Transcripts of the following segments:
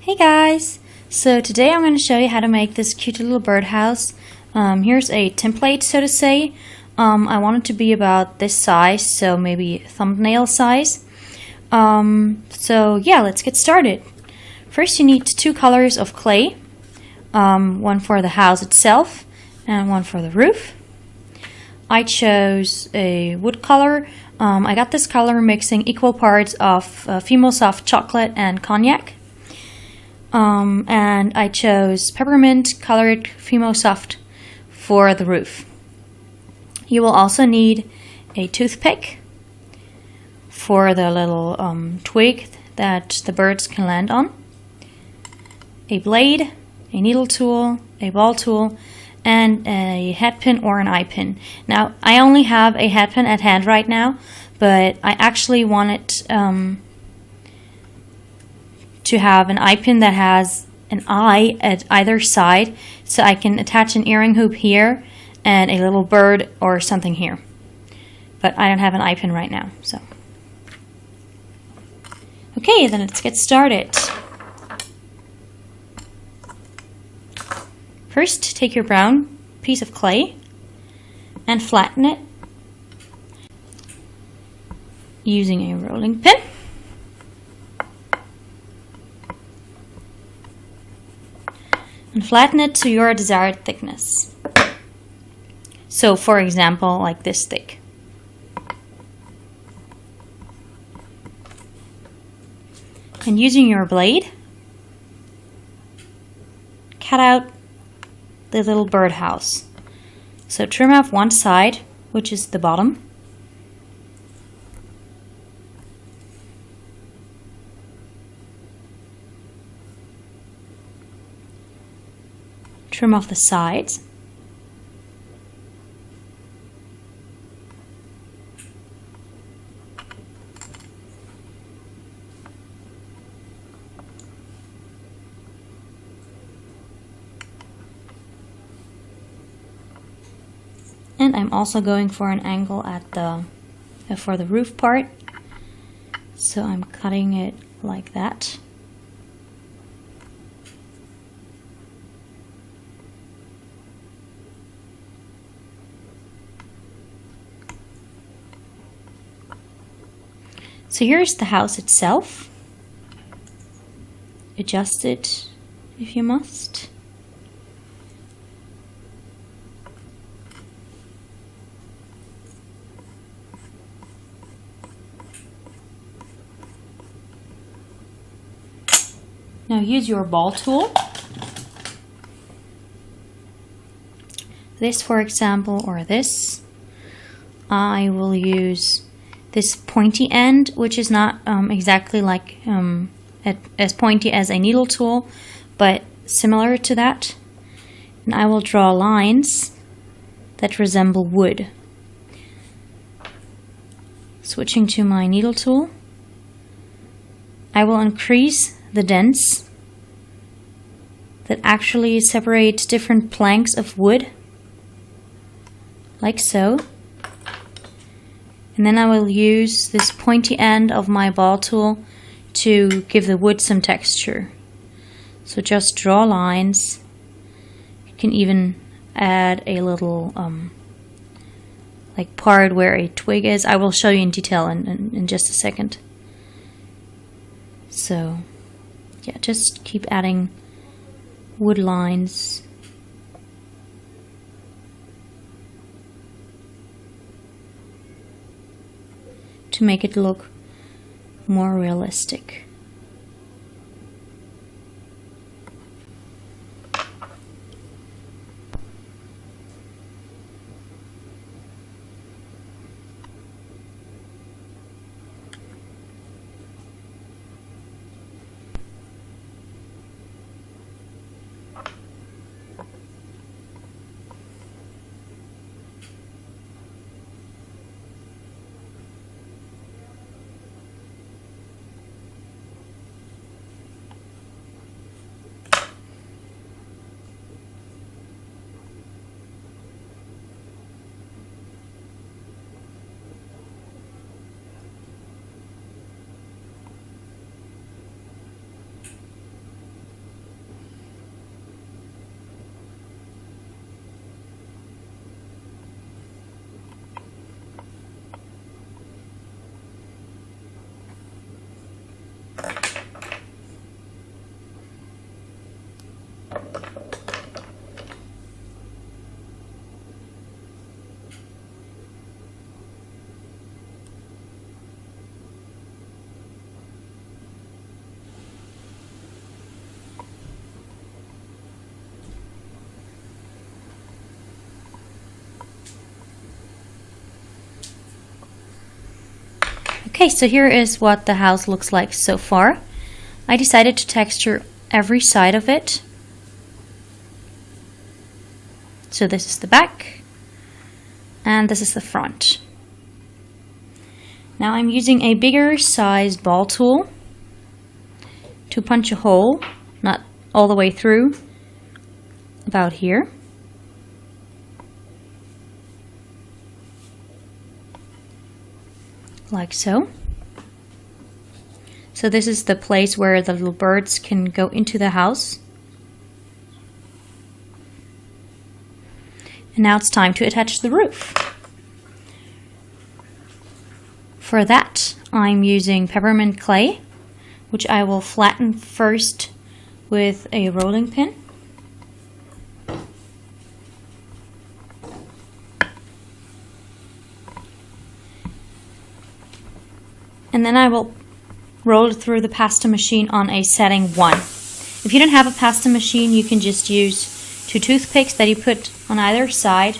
Hey guys! So today I'm going to show you how to make this cute little birdhouse. Here's a template, so to say. I want it to be about this size, so maybe thumbnail size. So yeah, let's get started. First you need two colors of clay. One for the house itself and one for the roof. I chose a wood color. I got this color mixing equal parts of Fimo Soft chocolate and cognac. And I chose peppermint colored Fimo Soft for the roof. You will also need a toothpick for the little twig that the birds can land on, a blade, a needle tool, a ball tool, and a head pin or an eye pin. Now, I only have a head pin at hand right now, but I actually wanted to have an eye pin that has an eye at either side, so I can attach an earring hoop here and a little bird or something here. But I don't have an eye pin right now, so. Okay, then let's get started. First, take your brown piece of clay and flatten it using a rolling pin. And flatten it to your desired thickness. So, for example, like this thick. And using your blade, cut out the little birdhouse. So trim off one side, which is the bottom. Trim off the sides. And I'm also going for an angle at for the roof part. So I'm cutting it like that. So here's the house itself. Adjust it if you must. Now use your ball tool. This, for example, or this. I will use this pointy end, which is not exactly like as pointy as a needle tool, but similar to that. And I will draw lines that resemble wood. Switching to my needle tool, I will increase the dents that actually separate different planks of wood, like so. And then I will use this pointy end of my ball tool to give the wood some texture. So just draw lines. You can even add a little like part where a twig is. I will show you in detail in just a second. So yeah, just keep adding wood lines. To make it look more realistic. Okay, so here is what the house looks like so far. I decided to texture every side of it. So this is the back, and this is the front. Now I'm using a bigger sized ball tool to punch a hole, not all the way through, about here. Like so. So this is the place where the little birds can go into the house. And now it's time to attach the roof. For that, I'm using peppermint clay, which I will flatten first with a rolling pin. And then I will roll it through the pasta machine on a setting 1. If you don't have a pasta machine, you can just use 2 toothpicks that you put on either side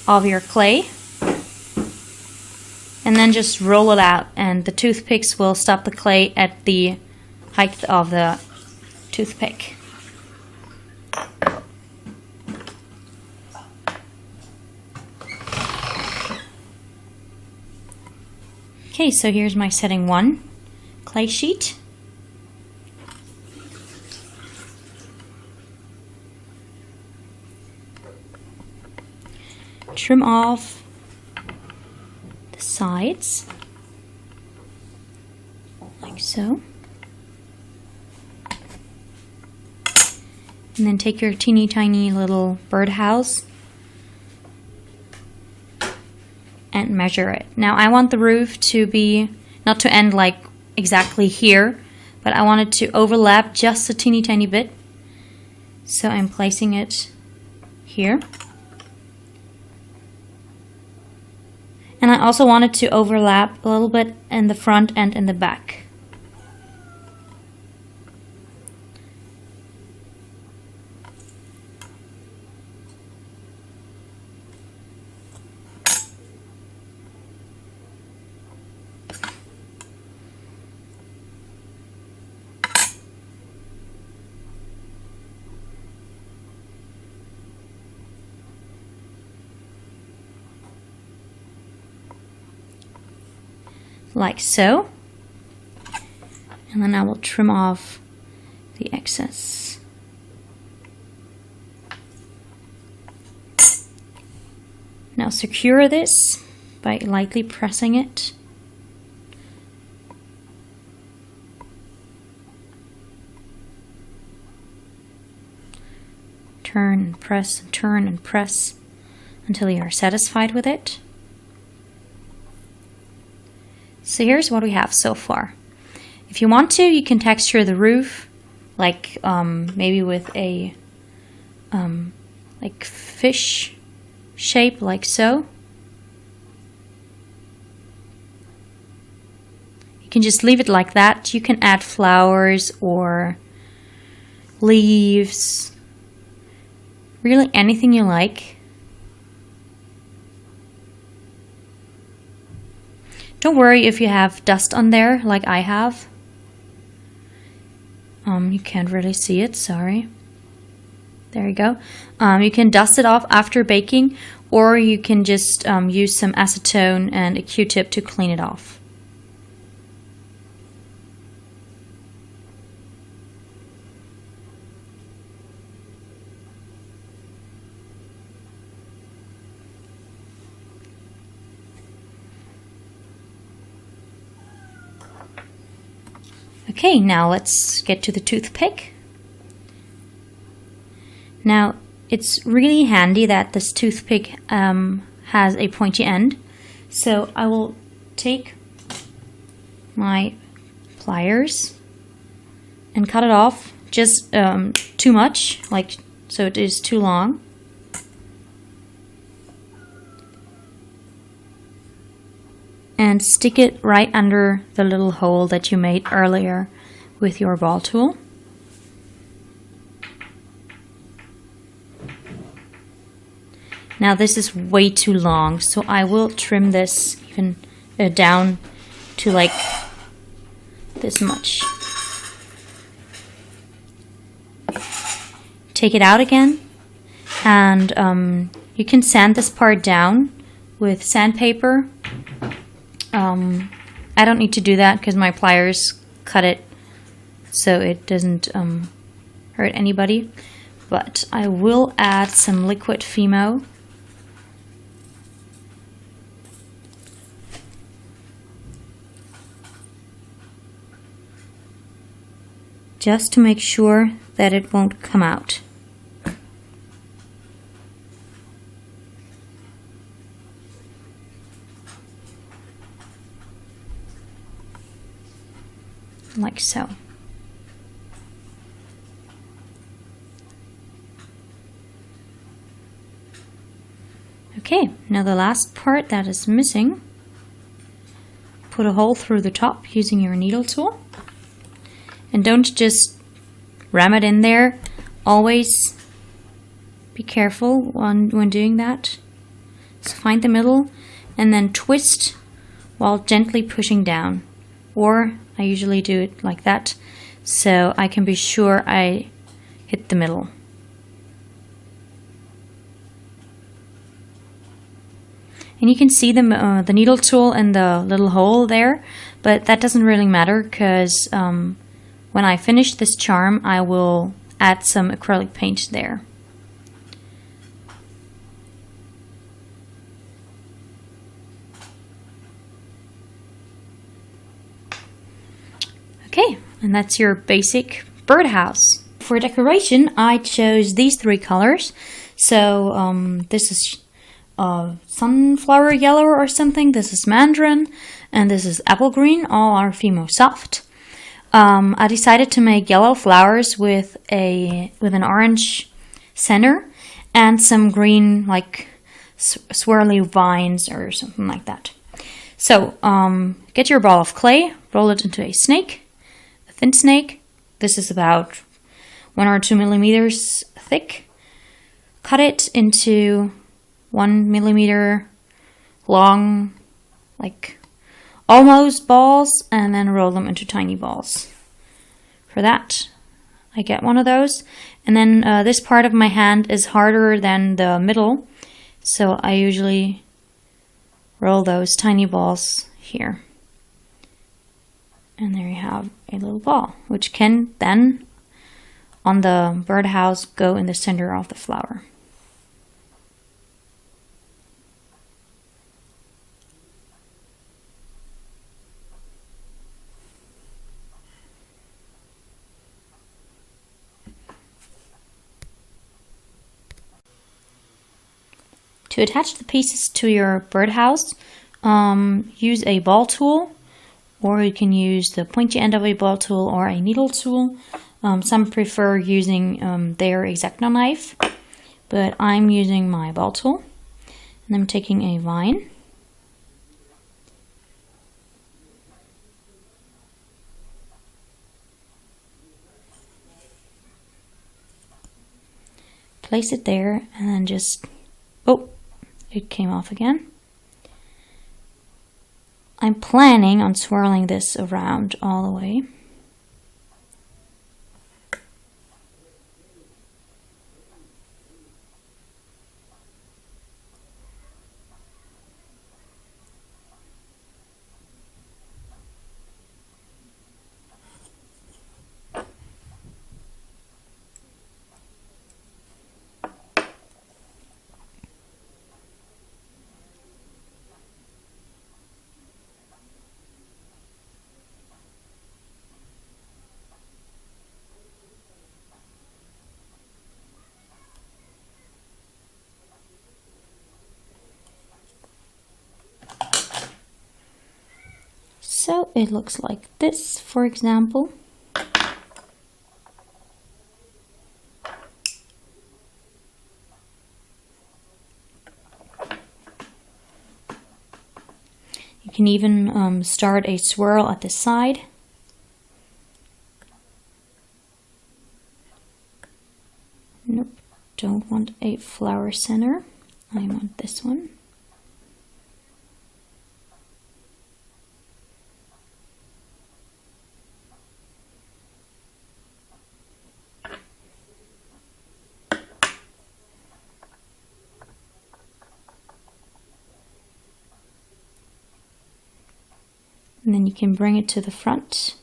of your clay, and then just roll it out, and the toothpicks will stop the clay at the height of the toothpick. Okay, so here's my setting 1 clay sheet. Trim off the sides, like so. And then take your teeny tiny little birdhouse and measure it. Now I want the roof to be, not to end like exactly here, but I want it to overlap just a teeny tiny bit. So I'm placing it here. And I also want it to overlap a little bit in the front and in the back. Like so, and then I will trim off the excess. Now secure this by lightly pressing it. Turn and press and turn and press until you are satisfied with it. So here's what we have so far. If you want to, you can texture the roof, like maybe with a like fish shape, like so. You can just leave it like that. You can add flowers or leaves, really anything you like. Don't worry if you have dust on there, like I have. You can't really see it, sorry. There you go. You can dust it off after baking, or you can just use some acetone and a Q-tip to clean it off. Okay, now let's get to the toothpick. Now, it's really handy that this toothpick has a pointy end. So I will take my pliers and cut it off just too much, like so it is too long. And stick it right under the little hole that you made earlier with your ball tool. Now this is way too long, so I will trim this even down to like this much. Take it out again, and you can sand this part down with sandpaper. I don't need to do that because my pliers cut it so it doesn't hurt anybody, but I will add some liquid Fimo. Just to make sure that it won't come out. Like so. Okay, now the last part that is missing, put a hole through the top using your needle tool. And don't just ram it in there. Always be careful when doing that. So find the middle and then twist while gently pushing down. Or I usually do it like that so I can be sure I hit the middle. And you can see the needle tool in the little hole there, but that doesn't really matter because when I finish this charm, I will add some acrylic paint there. Okay, and that's your basic birdhouse. For decoration, I chose these three colors. So this is sunflower yellow or something, this is mandarin, and this is apple green. All are Fimo soft. I decided to make yellow flowers with an orange center and some green like swirly vines or something like that. So get your ball of clay, roll it into a snake, a thin snake. This is about 1 or 2 millimeters thick. Cut it into 1 millimeter long, like almost balls, and then roll them into tiny balls. For that, I get one of those. And then this part of my hand is harder than the middle, so I usually roll those tiny balls here. And there you have a little ball, which can then, on the birdhouse, go in the center of the flower. To attach the pieces to your birdhouse, use a ball tool, or you can use the pointy end of a ball tool or a needle tool. Some prefer using their X-Acto knife, but I'm using my ball tool. And I'm taking a vine. Place it there and then just, oh, it came off again. I'm planning on swirling this around all the way. So it looks like this, for example. You can even start a swirl at the side. Nope, don't want a flower center. I want this one. And then you can bring it to the front.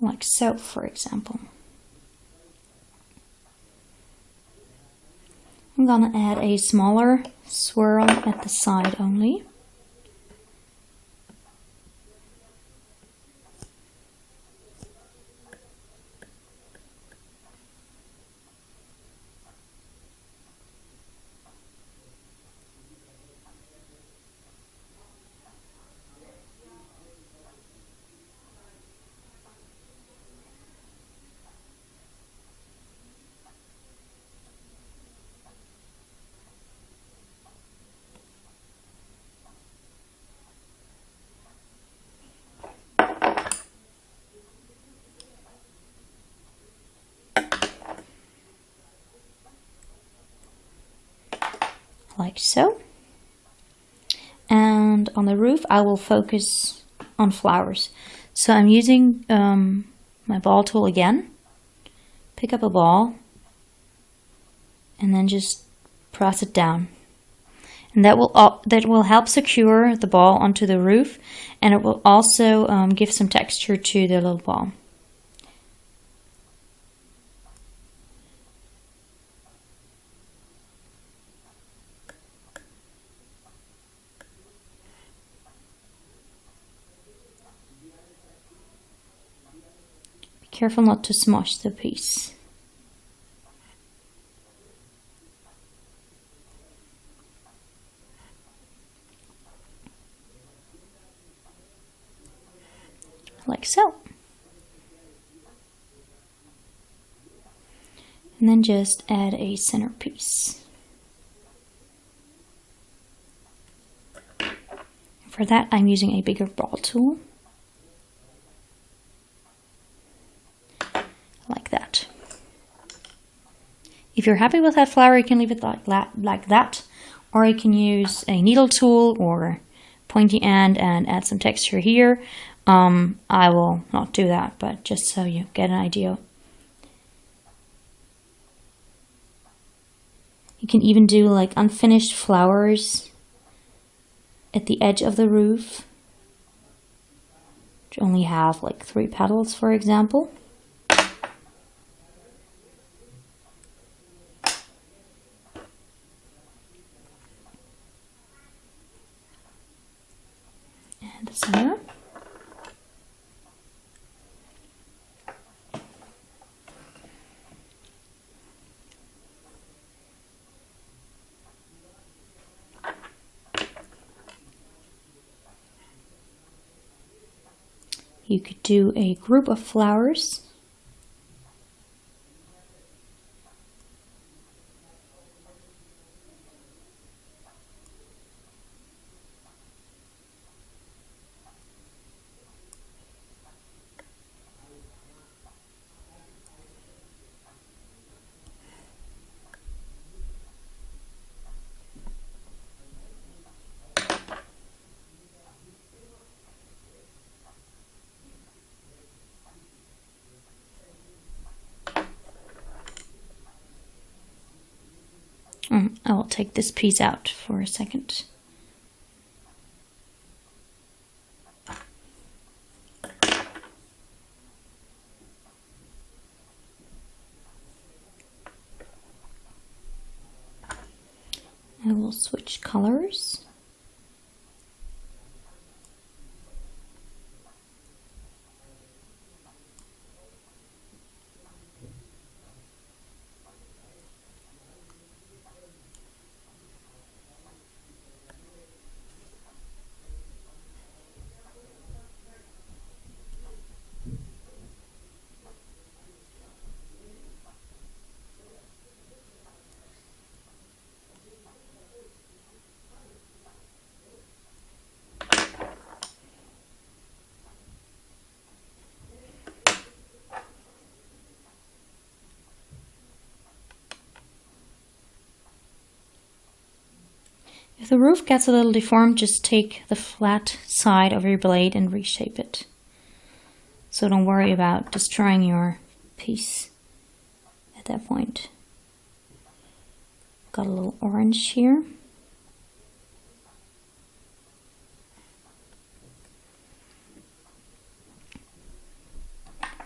Like so, for example. I'm gonna add a smaller swirl at the side only. Like so. And on the roof I will focus on flowers. So I'm using my ball tool again. Pick up a ball and then just press it down. And that will help secure the ball onto the roof, and it will also give some texture to the little ball. Careful not to smush the piece. Like so. And then just add a centerpiece. For that I'm using a bigger ball tool. Like that. If you're happy with that flower, you can leave it like that, or you can use a needle tool or pointy end and add some texture here. I will not do that, but just so you get an idea. You can even do like unfinished flowers at the edge of the roof, which only have like 3 petals, for example. And the center. You could do a group of flowers. I will take this piece out for a second. I will switch colors. If the roof gets a little deformed, just take the flat side of your blade and reshape it. So don't worry about destroying your piece at that point. Got a little orange here.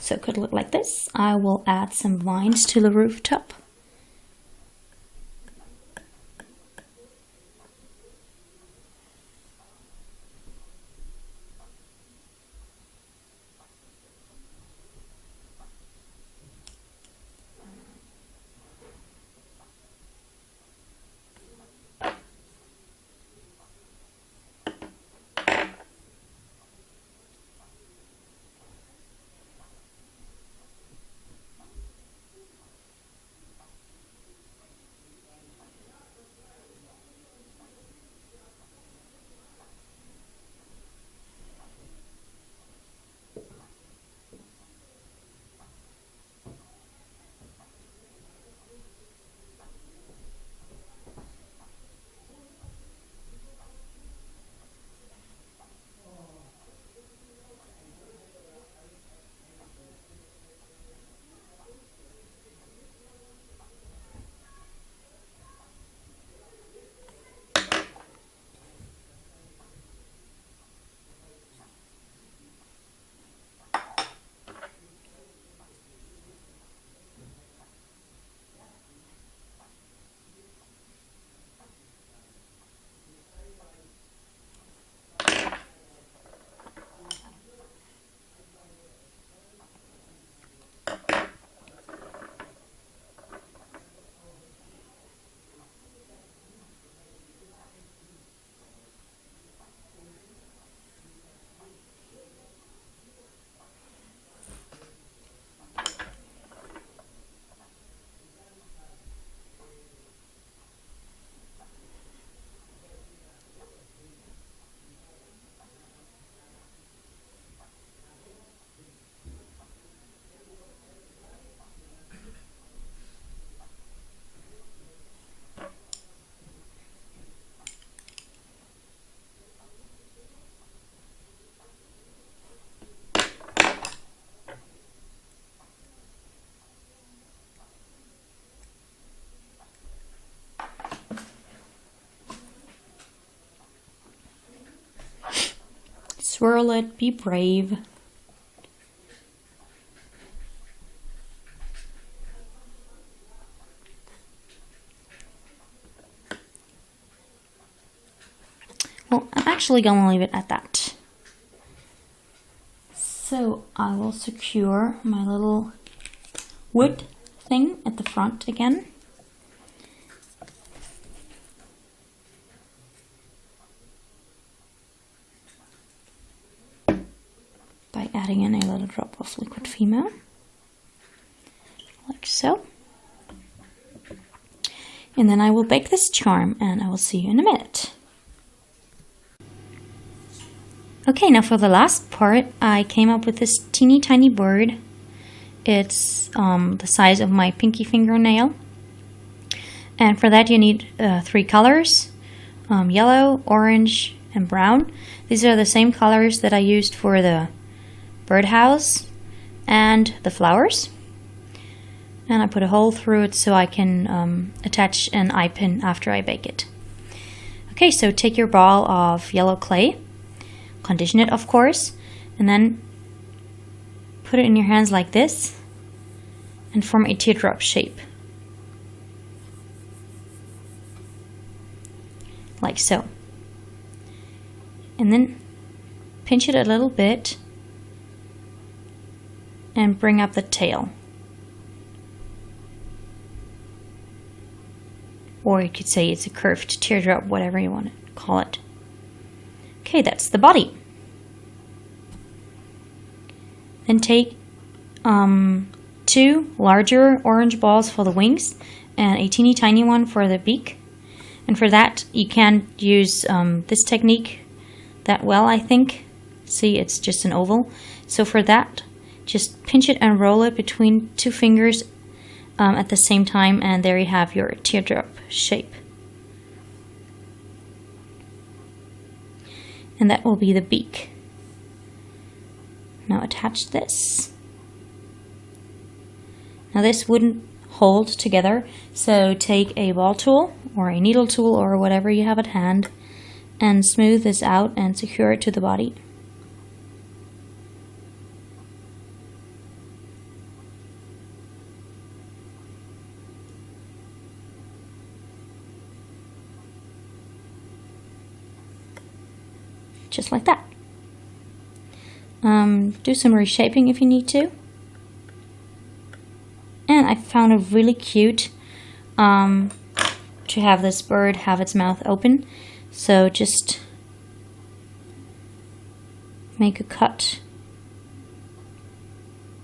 So it could look like this. I will add some vines to the rooftop. Swirl it, be brave. Well, I'm actually going to leave it at that. So I will secure my little wood thing at the front again. By adding in a little drop of liquid female, like so. And then I will bake this charm, and I will see you in a minute. Okay, now for the last part, I came up with this teeny tiny bird. It's the size of my pinky fingernail. And for that you need 3 colors, yellow, orange, and brown. These are the same colors that I used for the birdhouse and the flowers. And I put a hole through it so I can attach an eye pin after I bake it. Okay, so take your ball of yellow clay, condition it of course, and then put it in your hands like this and form a teardrop shape. Like so. And then pinch it a little bit and bring up the tail. Or you could say it's a curved teardrop, whatever you want to call it. Okay, that's the body. Then take 2 larger orange balls for the wings and a teeny tiny one for the beak. And for that you can use this technique that well, I think. See, it's just an oval. So for that, just pinch it and roll it between 2 fingers at the same time, and there you have your teardrop shape. and that will be the beak. Now attach this. Now this wouldn't hold together, so take a ball tool or a needle tool or whatever you have at hand and smooth this out and secure it to the body. Just like that. Do some reshaping if you need to. And I found it really cute to have this bird have its mouth open. So just make a cut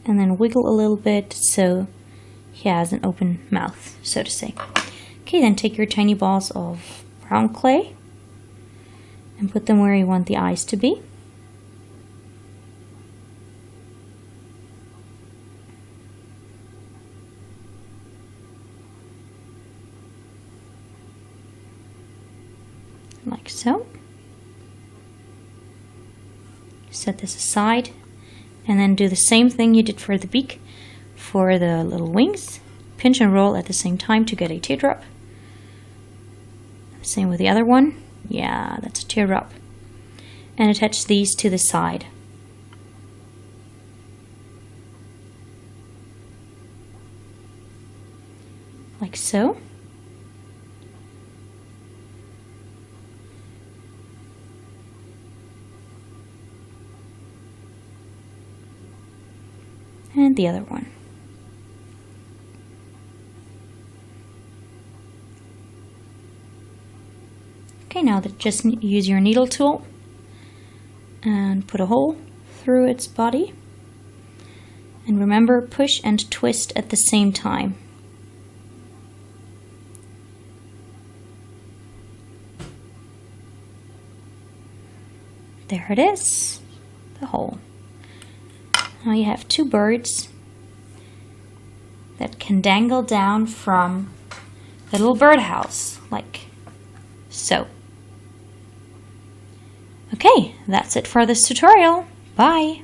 and then wiggle a little bit so he has an open mouth, so to say. Okay, then take your tiny balls of brown clay and put them where you want the eyes to be. Like so. Set this aside and then do the same thing you did for the beak for the little wings. Pinch and roll at the same time to get a teardrop. Same with the other one. Yeah, that's a teardrop. And attach these to the side. Like so. And the other one. Okay, now just use your needle tool and put a hole through its body. And remember, push and twist at the same time. There it is, the hole. Now you have two birds that can dangle down from the little birdhouse, like so. Okay, that's it for this tutorial. Bye!